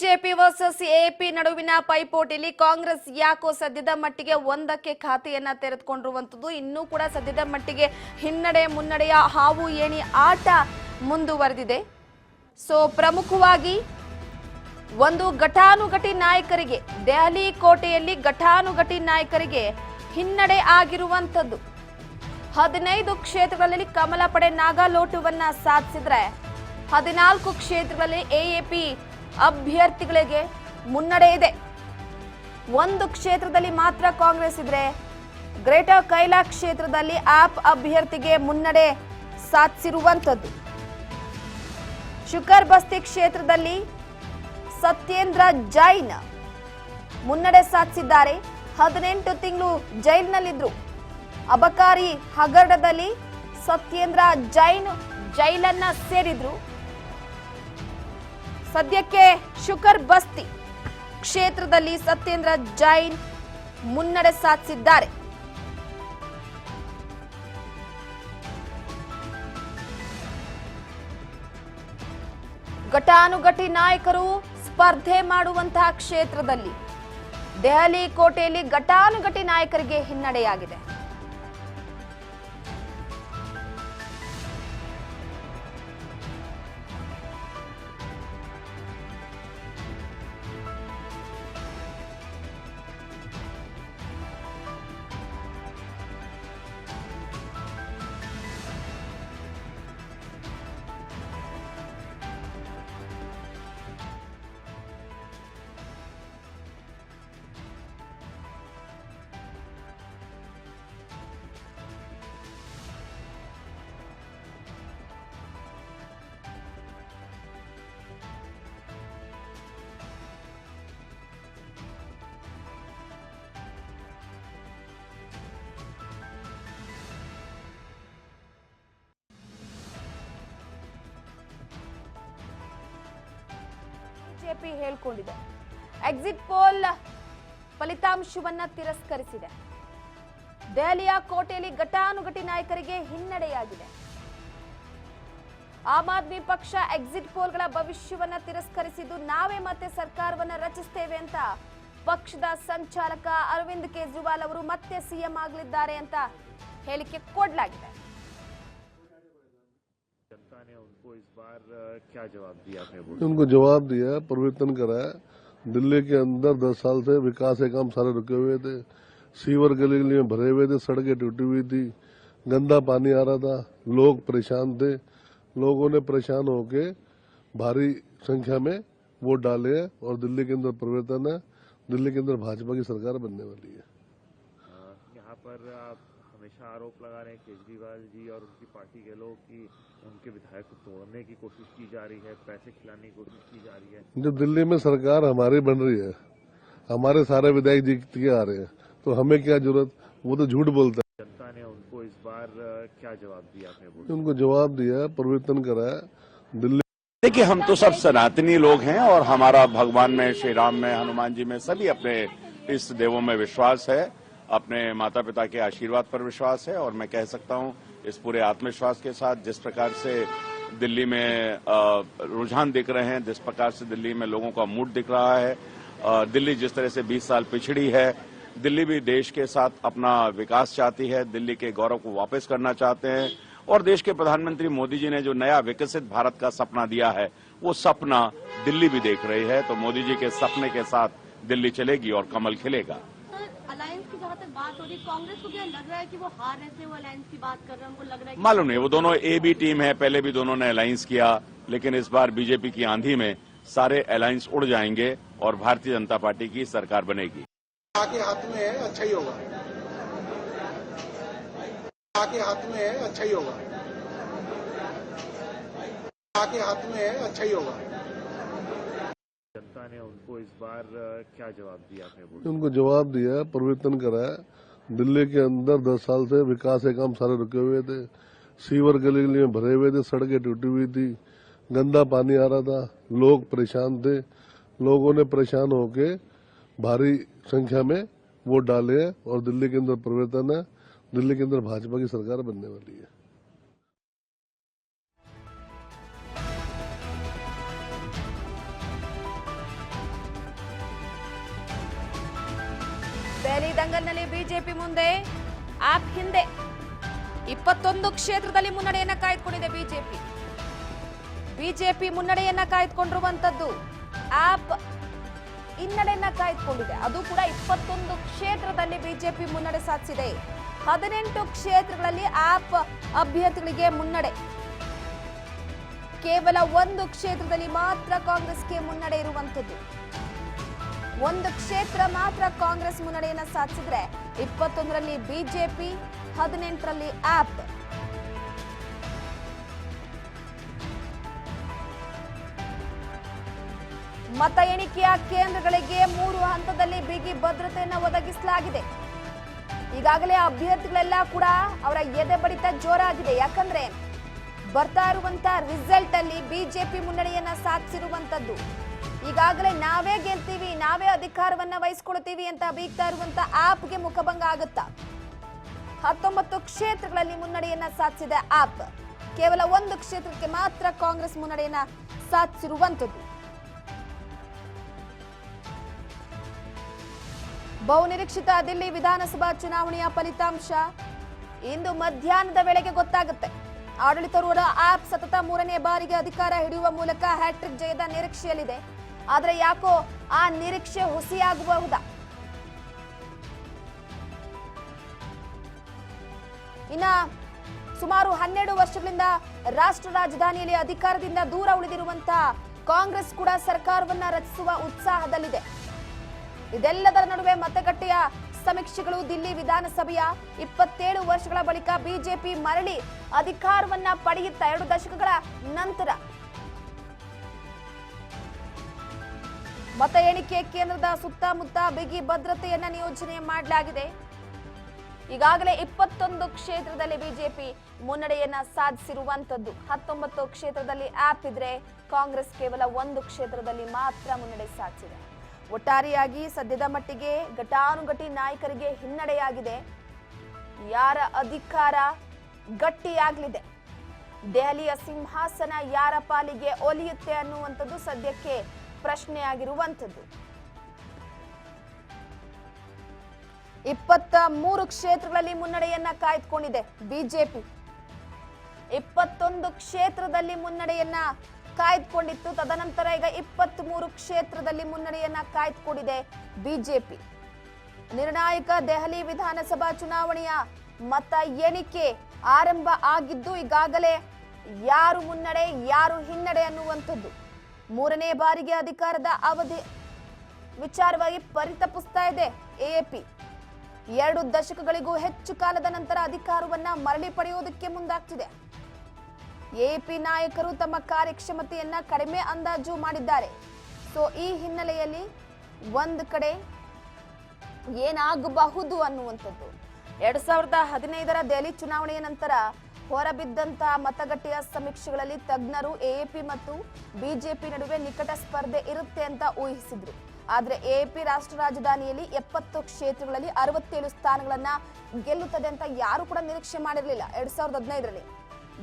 BJP versus AP ನಡುವಿನ ಪೈಪೋಟಿಯಲ್ಲಿ ಕಾಂಗ್ರೆಸ್ ಯಾಕೋ ಸದ್ಯದ ಮಟ್ಟಿಗೆ ಒಂದಕ್ಕೆ ಖಾತೆಯನ್ನ ತೆರೆದುಕೊಂಡಿರುವಂತದ್ದು ಇನ್ನೂ ಕೂಡ ಸದ್ಯದ ಮಟ್ಟಿಗೆ ಹಿನ್ನಡೆ ಮುನ್ನಡೆಯ ಹಾವು ಏಣಿ ಆಟ ಮುಂದುವರೆದಿದೆ. ಸೋ ಪ್ರಮುಖವಾಗಿ ಒಂದು ಘಟಾನುಘಟಿ ನಾಯಕರಿಗೆ ದೆಹಲಿ ಕೋಟೆಯಲ್ಲಿ ಘಟಾನುಘಟಿ ನಾಯಕರಿಗೆ ಹಿನ್ನಡೆ ಆಗಿರುವಂತದ್ದು. 15 ಕ್ಷೇತ್ರಗಳಲ್ಲಿ ಕಮಲ ಪಡೆ ನಾಗಾಲೋಟವನ್ನ ಸಾಧಿಸಿದ್ರೆ 14 ಕ್ಷೇತ್ರಗಳಲ್ಲಿ ಎಎಪಿ ಅಭ್ಯರ್ಥಿಗಳಿಗೆ ಮುನ್ನಡೆ ಇದೆ. ಒಂದು ಕ್ಷೇತ್ರದಲ್ಲಿ ಮಾತ್ರ ಕಾಂಗ್ರೆಸ್ ಇದ್ರೆ ಗ್ರೇಟರ್ ಕೈಲಾ ಕ್ಷೇತ್ರದಲ್ಲಿ ಆಪ್ ಅಭ್ಯರ್ಥಿಗೆ ಮುನ್ನಡೆ ಸಾಧಿಸಿರುವಂತದ್ದು. ಶುಕರ್ ಬಸ್ತಿ ಕ್ಷೇತ್ರದಲ್ಲಿ ಸತ್ಯೇಂದ್ರ ಜೈನ್ ಮುನ್ನಡೆ ಸಾಧಿಸಿದ್ದಾರೆ. 18 ತಿಂಗಳು ಜೈಲಿನಲ್ಲಿದ್ರು. ಅಬಕಾರಿ ಹಗರಣದಲ್ಲಿ ಸತ್ಯೇಂದ್ರ ಜೈನ್ ಜೈಲನ್ನ ಸೇರಿದ್ರು. ಸದ್ಯಕ್ಕೆ ಶುಕರ್ ಬಸ್ತಿ ಕ್ಷೇತ್ರದಲ್ಲಿ ಸತ್ಯೇಂದ್ರ ಜೈನ್ ಮುನ್ನಡೆ ಸಾಧಿಸಿದ್ದಾರೆ. ಘಟಾನುಘಟಿ ನಾಯಕರು ಸ್ಪರ್ಧೆ ಮಾಡುವಂತಹ ಕ್ಷೇತ್ರದಲ್ಲಿ ದೆಹಲಿ ಕೋಟೆಯಲ್ಲಿ ಘಟಾನುಘಟಿ ನಾಯಕರಿಗೆ ಹಿನ್ನಡೆಯಾಗಿದೆ. ಬಿಜೆಪಿ ಹೇಳಿಕೊಂಡಿದೆ, ಎಕ್ಸಿಟ್ ಪೋಲ್ ಫಲಿತಾಂಶವನ್ನ ತಿರಸ್ಕರಿಸಿದೆ. ದೆಹಲಿಯ ಕೋಟೆಯಲ್ಲಿ ಘಟಾನುಘಟಿ ನಾಯಕರಿಗೆ ಹಿನ್ನಡೆಯಾಗಿದೆ. ಆಮ್ ಆದ್ಮಿ ಪಕ್ಷ ಎಕ್ಸಿಟ್ ಪೋಲ್ಗಳ ಭವಿಷ್ಯವನ್ನ ತಿರಸ್ಕರಿಸಿದ್ದು, ನಾವೇ ಮತ್ತೆ ಸರ್ಕಾರವನ್ನ ರಚಿಸುತ್ತೇವೆ ಅಂತ ಪಕ್ಷದ ಸಂಚಾಲಕ ಅರವಿಂದ್ ಕೇಜ್ರಿವಾಲ್ ಅವರು ಮತ್ತೆ ಸಿಎಂ ಆಗಲಿದ್ದಾರೆ ಅಂತ ಹೇಳಿಕೆ ಕೊಡಲಾಗಿದೆ. क्या जवाब दिया आपने? उनको जवाब दिया, परिवर्तन करा है। दिल्ली के अंदर 10 साल से विकास के काम सारे रुके हुए थे। सीवर गली में भरे हुए थे, सड़कें टूटी हुई थी, गंदा पानी आ रहा था, लोग परेशान थे। लोगों ने परेशान होके भारी संख्या में वोट डाले हैं और दिल्ली के अंदर परिवर्तन है। दिल्ली के अंदर भाजपा की सरकार बनने वाली है। यहाँ पर आप हमेशा आरोप लगा रहे हैं केजरीवाल जी और उनकी पार्टी के लोग कि उनके विधायक को तोड़ने की कोशिश की जा रही है, पैसे खिलाने की कोशिश की जा रही है। जब दिल्ली में सरकार हमारी बन रही है, हमारे सारे विधायक जीत के आ रहे हैं, तो हमें क्या जरूरत? वो तो झूठ बोलता है। जनता ने उनको इस बार क्या जवाब दिया आपने? उनको जवाब दिया, परिवर्तन करा है। दिल्ली देखिए, हम तो सब सनातनी लोग हैं और हमारा भगवान में, श्री राम में, हनुमान जी में, सभी अपने इष्ट देवों में विश्वास है। अपने माता पिता के आशीर्वाद पर विश्वास है और मैं कह सकता हूं इस पूरे आत्मविश्वास के साथ जिस प्रकार से दिल्ली में रुझान दिख रहे हैं, जिस प्रकार से दिल्ली में लोगों का मूड दिख रहा है, दिल्ली जिस तरह से 20 साल पिछड़ी है, दिल्ली भी देश के साथ अपना विकास चाहती है, दिल्ली के गौरव को वापस करना चाहते हैं और देश के प्रधानमंत्री मोदी जी ने जो नया विकसित भारत का सपना दिया है, वो सपना दिल्ली भी देख रही है। तो मोदी जी के सपने के साथ दिल्ली चलेगी और कमल खिलेगा। अलायंस की जहाँ तक बात हो रही है, कांग्रेस को क्या लग रहा है कि वो हार रहे थे, वो अलायंस की बात कर रहे हैं, उनको लग रहा है? मालूम नहीं, वो दोनों ए बी टीम है, पहले भी दोनों ने अलायंस किया, लेकिन इस बार बीजेपी की आंधी में सारे अलायंस उड़ जाएंगे और भारतीय जनता पार्टी की सरकार बनेगी। आके हाथ में है, अच्छा ही होगा। आके हाथ में है, अच्छा ही होगा। आके हाथ में है, अच्छा ही होगा। जनता ने उनको इस बार क्या जवाब दिया आपने? उनको जवाब दिया, परिवर्तन करा है। दिल्ली के अंदर 10 साल से विकास के काम सारे रुके हुए थे। सीवर गली में भरे हुए थे, सड़कें टूटी हुई थी, गंदा पानी आ रहा था, लोग परेशान थे। लोगों ने परेशान होके भारी संख्या में वोट डाले हैं और दिल्ली के अंदर परिवर्तन है। दिल्ली के अंदर भाजपा की सरकार बनने वाली है। ದೆಹಲಿ ದಂಗಲ್ನಲ್ಲಿ ಬಿಜೆಪಿ ಮುಂದೆ, ಆಪ್ ಹಿಂದೆ. 21 ಕ್ಷೇತ್ರದಲ್ಲಿ ಮುನ್ನಡೆಯನ್ನ ಕಾಯ್ದುಕೊಂಡಿದೆ ಬಿಜೆಪಿ ಮುನ್ನಡೆಯನ್ನ ಕಾಯ್ದುಕೊಂಡಿರುವಂತದ್ದು. ಆಪ್ ಹಿನ್ನಡೆಯನ್ನ ಕಾಯ್ದುಕೊಂಡಿದೆ. ಅದು ಕೂಡ 21 ಕ್ಷೇತ್ರದಲ್ಲಿ ಬಿಜೆಪಿ ಮುನ್ನಡೆ ಸಾಧಿಸಿದೆ. 18 ಕ್ಷೇತ್ರಗಳಲ್ಲಿ ಆಪ್ ಅಭ್ಯರ್ಥಿಗಳಿಗೆ ಮುನ್ನಡೆ. ಕೇವಲ 1 ಕ್ಷೇತ್ರದಲ್ಲಿ ಮಾತ್ರ ಕಾಂಗ್ರೆಸ್ಗೆ ಮುನ್ನಡೆ ಇರುವಂತದ್ದು. 1 ಕ್ಷೇತ್ರ ಮಾತ್ರ ಕಾಂಗ್ರೆಸ್ ಮುನ್ನಡೆಯನ್ನ ಸಾಧಿಸಿದ್ರೆ 21ರಲ್ಲಿ ಬಿಜೆಪಿ, 18ರಲ್ಲಿ ಆಪ್. ಮತ ಎಣಿಕೆಯ ಕೇಂದ್ರಗಳಿಗೆ 3 ಹಂತದಲ್ಲಿ ಬಿಗಿ ಭದ್ರತೆಯನ್ನು ಒದಗಿಸಲಾಗಿದೆ. ಈಗಾಗಲೇ ಅಭ್ಯರ್ಥಿಗಳೆಲ್ಲ ಕೂಡ ಅವರ ಎದೆ ಬಡಿತ ಜೋರಾಗಿದೆ. ಯಾಕಂದ್ರೆ ಬರ್ತಾ ಇರುವಂತ ರಿಸಲ್ಟ್ ಅಲ್ಲಿ ಬಿಜೆಪಿ ಮುನ್ನಡೆಯನ್ನ ಸಾಧಿಸಿರುವಂತದ್ದು. ಈಗಾಗಲೇ ನಾವೇ ಗೆಲ್ತೀವಿ, ನಾವೇ ಅಧಿಕಾರವನ್ನ ವಹಿಸ್ಕೊಳ್ತೀವಿ ಅಂತ ಬೀಗ್ತಾ ಇರುವಂತ ಆಪ್ಗೆ ಮುಖಭಂಗ ಆಗುತ್ತಾ? 19 ಕ್ಷೇತ್ರಗಳಲ್ಲಿ ಮುನ್ನಡೆಯನ್ನ ಸಾಧಿಸಿದೆ ಆಪ್. ಕೇವಲ 1 ಕ್ಷೇತ್ರಕ್ಕೆ ಮಾತ್ರ ಕಾಂಗ್ರೆಸ್ ಮುನ್ನಡೆಯನ್ನ ಸಾಧಿಸಿರುವಂತದ್ದು. ಬಹುನಿರೀಕ್ಷಿತ ದಿಲ್ಲಿ ವಿಧಾನಸಭಾ ಚುನಾವಣೆಯ ಫಲಿತಾಂಶ ಇಂದು ಮಧ್ಯಾಹ್ನದ ವೇಳೆಗೆ ಗೊತ್ತಾಗುತ್ತೆ. ಆಡಳಿತಾರೂಢ ಆಪ್ ಸತತ 3ನೇ ಬಾರಿಗೆ ಅಧಿಕಾರ ಹಿಡಿಯುವ ಮೂಲಕ ಹ್ಯಾಟ್ರಿಕ್ ಜಯದ ನಿರೀಕ್ಷೆಯಲ್ಲಿದೆ. ಆದರೆ ಯಾಕೋ ಆ ನಿರೀಕ್ಷೆ ಹುಸಿಯಾಗಬಹುದಾ? ಇನ್ನ ಸುಮಾರು 12 ವರ್ಷಗಳಿಂದ ರಾಷ್ಟ್ರ ರಾಜಧಾನಿಯಲ್ಲಿ ಅಧಿಕಾರದಿಂದ ದೂರ ಉಳಿದಿರುವಂತಹ ಕಾಂಗ್ರೆಸ್ ಕೂಡ ಸರ್ಕಾರವನ್ನ ರಚಿಸುವ ಉತ್ಸಾಹದಲ್ಲಿದೆ. ಇದೆಲ್ಲದರ ನಡುವೆ ಮತಗಟ್ಟೆಯ ಸಮೀಕ್ಷೆಗಳು ದಿಲ್ಲಿ ವಿಧಾನಸಭೆಯ 27 ವರ್ಷಗಳ ಬಳಿಕ ಬಿಜೆಪಿ ಮರಳಿ ಅಧಿಕಾರವನ್ನ ಪಡೆಯುತ್ತಾ 2 ದಶಕಗಳ ನಂತರ. ಮತ ಎಣಿಕೆ ಕೇಂದ್ರದ ಸುತ್ತಮುತ್ತ ಬಿಗಿ ಭದ್ರತೆಯನ್ನ ನಿಯೋಜನೆ ಮಾಡಲಾಗಿದೆ. ಈಗಾಗಲೇ 21 ಕ್ಷೇತ್ರದಲ್ಲಿ ಬಿಜೆಪಿ ಮುನ್ನಡೆಯನ್ನ ಸಾಧಿಸಿರುವಂತದ್ದು. 19 ಕ್ಷೇತ್ರದಲ್ಲಿ ಆಪ್ ಇದ್ರೆ ಕಾಂಗ್ರೆಸ್ ಕೇವಲ 1 ಕ್ಷೇತ್ರದಲ್ಲಿ ಮಾತ್ರ ಮುನ್ನಡೆ ಸಾಧಿಸಿದೆ. ಒಟ್ಟಾರೆಯಾಗಿ ಸದ್ಯದ ಮಟ್ಟಿಗೆ ಘಟಾನುಘಟಿ ನಾಯಕರಿಗೆ ಹಿನ್ನಡೆಯಾಗಿದೆ. ಯಾರ ಅಧಿಕಾರ ಗಟ್ಟಿಯಾಗಲಿದೆ, ದೆಹಲಿಯ ಸಿಂಹಾಸನ ಯಾರ ಪಾಲಿಗೆ ಒಲಿಯುತ್ತೆ ಅನ್ನುವಂಥದ್ದು ಸದ್ಯಕ್ಕೆ ಪ್ರಶ್ನೆಯಾಗಿರುವಂಥದ್ದು. 23 ಕ್ಷೇತ್ರಗಳಲ್ಲಿ ಮುನ್ನಡೆಯನ್ನ ಕಾಯ್ದುಕೊಂಡಿದೆ ಬಿಜೆಪಿ. 21 ಕ್ಷೇತ್ರದಲ್ಲಿ ಮುನ್ನಡೆಯನ್ನ ಕಾಯ್ದುಕೊಂಡಿತ್ತು. ತದನಂತರ ಈಗ 23 ಕ್ಷೇತ್ರದಲ್ಲಿ ಮುನ್ನಡೆಯನ್ನ ಕಾಯ್ದುಕೊಂಡಿದೆ ಬಿಜೆಪಿ. ನಿರ್ಣಾಯಕ ದೆಹಲಿ ವಿಧಾನಸಭಾ ಚುನಾವಣೆಯ ಮತ ಎಣಿಕೆ ಆರಂಭ ಆಗಿದ್ದು ಈಗಾಗಲೇ ಯಾರು ಮುನ್ನಡೆ ಯಾರು ಹಿನ್ನಡೆ ಅನ್ನುವಂಥದ್ದು 3ನೇ ಬಾರಿಗೆ ಅಧಿಕಾರದ ಅವಧಿ ವಿಚಾರವಾಗಿ ಪರಿತಪಿಸ್ತಾ ಇದೆ ಎಎಪಿ. 2 ದಶಕಗಳಿಗೂ ಹೆಚ್ಚು ಕಾಲದ ನಂತರ ಅಧಿಕಾರವನ್ನ ಮರಳಿ ಪಡೆಯುವುದಕ್ಕೆ ಮುಂದಾಗ್ತಿದೆ. ಎಎಪಿ ನಾಯಕರು ತಮ್ಮ ಕಾರ್ಯಕ್ಷಮತೆಯನ್ನ ಕಡಿಮೆ ಅಂದಾಜು ಮಾಡಿದ್ದಾರೆ. ಸೊ ಈ ಹಿನ್ನೆಲೆಯಲ್ಲಿ ಒಂದು ಕಡೆ ಏನಾಗಬಹುದು ಅನ್ನುವಂಥದ್ದು 2015ರ ದೆಹಲಿ ಚುನಾವಣೆಯ ನಂತರ ಹೊರಬಿದ್ದಂತಹ ಮತಗಟ್ಟೆಯ ಸಮೀಕ್ಷೆಗಳಲ್ಲಿ ತಜ್ಞರು ಎಎಪಿ ಮತ್ತು ಬಿಜೆಪಿ ನಡುವೆ ನಿಕಟ ಸ್ಪರ್ಧೆ ಇರುತ್ತೆ ಅಂತ ಊಹಿಸಿದ್ರು. ಆದ್ರೆ ಎಎಪಿ ರಾಷ್ಟ್ರ ರಾಜಧಾನಿಯಲ್ಲಿ 70 ಕ್ಷೇತ್ರಗಳಲ್ಲಿ 67 ಸ್ಥಾನಗಳನ್ನ ಗೆಲ್ಲುತ್ತದೆ ಅಂತ ಯಾರು ಕೂಡ ನಿರೀಕ್ಷೆ ಮಾಡಿರಲಿಲ್ಲ. 2015ರಲ್ಲಿ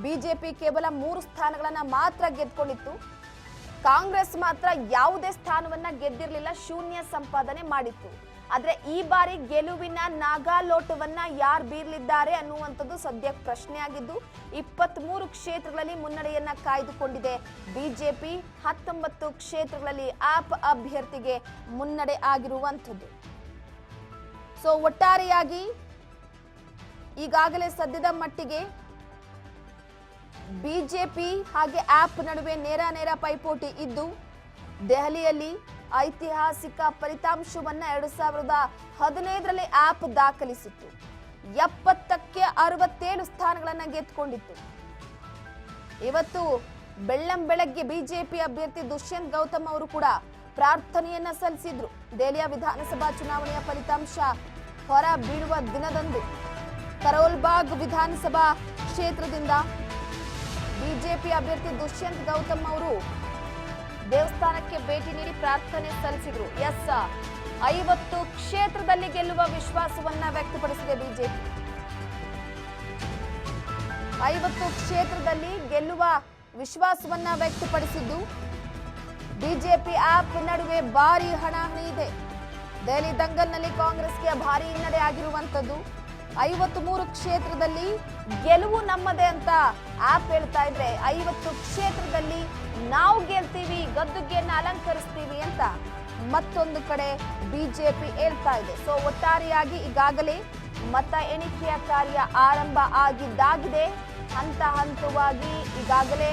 ಬಿಜೆಪಿ ಕೇವಲ 3 ಸ್ಥಾನಗಳನ್ನ ಮಾತ್ರ ಗೆದ್ಕೊಂಡಿತ್ತು. ಕಾಂಗ್ರೆಸ್ ಮಾತ್ರ ಯಾವುದೇ ಸ್ಥಾನವನ್ನ ಗೆದ್ದಿರಲಿಲ್ಲ, ಶೂನ್ಯ ಸಂಪಾದನೆ ಮಾಡಿತ್ತು. ಆದ್ರೆ ಈ ಬಾರಿ ಗೆಲುವಿನ ನಾಗಾಲೋಟವನ್ನ ಯಾರು ಬೀರ್ಲಿದ್ದಾರೆ ಅನ್ನುವಂಥದ್ದು ಸದ್ಯ ಪ್ರಶ್ನೆಯಾಗಿದ್ದು 23 ಕ್ಷೇತ್ರಗಳಲ್ಲಿ ಮುನ್ನಡೆಯನ್ನ ಕಾಯ್ದುಕೊಂಡಿದೆ ಬಿಜೆಪಿ. 19 ಕ್ಷೇತ್ರಗಳಲ್ಲಿ ಆಪ್ ಅಭ್ಯರ್ಥಿಗೆ ಮುನ್ನಡೆ ಆಗಿರುವಂಥದ್ದು. ಸೊ ಒಟ್ಟಾರೆಯಾಗಿ ಈಗಾಗಲೇ ಸದ್ಯದ ಮಟ್ಟಿಗೆ ಬಿಜೆಪಿ ಹಾಗೆ ಆಪ್ ನಡುವೆ ನೇರ ಪೈಪೋಟಿ ಇದ್ದು ದೆಹಲಿಯಲ್ಲಿ ಐತಿಹಾಸಿಕ ಫಲಿತಾಂಶವನ್ನ 2015ರಲ್ಲಿ ಆಪ್ ದಾಖಲಿಸಿತ್ತು. 70ಕ್ಕೆ 67 ಸ್ಥಾನಗಳನ್ನ ಗೆದ್ದುಕೊಂಡಿತ್ತು. ಇವತ್ತು ಬೆಳ್ಳಂಬೆಳಗ್ಗೆ ಬಿಜೆಪಿ ಅಭ್ಯರ್ಥಿ ದುಷ್ಯಂತ್ ಗೌತಮ್ ಅವರು ಕೂಡ ಪ್ರಾರ್ಥನೆಯನ್ನ ಸಲ್ಲಿಸಿದ್ರು. ದೆಹಲಿಯ ವಿಧಾನಸಭಾ ಚುನಾವಣೆಯ ಫಲಿತಾಂಶ ಹೊರ ಬೀಳುವ ದಿನದಂದು ಕರೋಲ್ಬಾಗ್ ವಿಧಾನಸಭಾ ಕ್ಷೇತ್ರದಿಂದ ಬಿಜೆಪಿ ಅಭ್ಯರ್ಥಿ ದುಷ್ಯಂತ್ ಗೌತಮ್ ಅವರು ದೇವಸ್ಥಾನಕ್ಕೆ ಭೇಟಿ ನೀಡಿ ಪ್ರಾರ್ಥನೆ ಸಲ್ಲಿಸಿದ್ರು. 50 ಕ್ಷೇತ್ರದಲ್ಲಿ ಗೆಲ್ಲುವ ವಿಶ್ವಾಸವನ್ನ ವ್ಯಕ್ತಪಡಿಸಿದೆ ಬಿಜೆಪಿ. 50 ಕ್ಷೇತ್ರದಲ್ಲಿ ಗೆಲ್ಲುವ ವಿಶ್ವಾಸವನ್ನ ವ್ಯಕ್ತಪಡಿಸಿದ್ದು ಬಿಜೆಪಿ ಆಪ್ ನಡುವೆ ಭಾರಿ ಹಣಾಹಣಿ ಇದೆ. ದೆಹಲಿ ದಂಗಲ್ನಲ್ಲಿ ಕಾಂಗ್ರೆಸ್ಗೆ ಭಾರಿ ಹಿನ್ನಡೆ ಆಗಿರುವಂತದ್ದು. 53 ಕ್ಷೇತ್ರದಲ್ಲಿ ಗೆಲುವು ನಮ್ಮದೇ ಅಂತ ಆಪ್ ಹೇಳ್ತಾ ಇದ್ರೆ 50 ಕ್ಷೇತ್ರದಲ್ಲಿ ನಾವು ಗೆಲ್ತೀವಿ, ಗದ್ದುಗೆಯನ್ನ ಅಲಂಕರಿಸ್ತೀವಿ ಅಂತ ಮತ್ತೊಂದು ಕಡೆ ಬಿಜೆಪಿ ಹೇಳ್ತಾ ಇದೆ. ಸೊ ಒಟ್ಟಾರೆಯಾಗಿ ಈಗಾಗಲೇ ಮತ ಎಣಿಕೆಯ ಕಾರ್ಯ ಆರಂಭ ಆಗಿದ್ದಾಗಿದೆ. ಹಂತ ಹಂತವಾಗಿ ಈಗಾಗಲೇ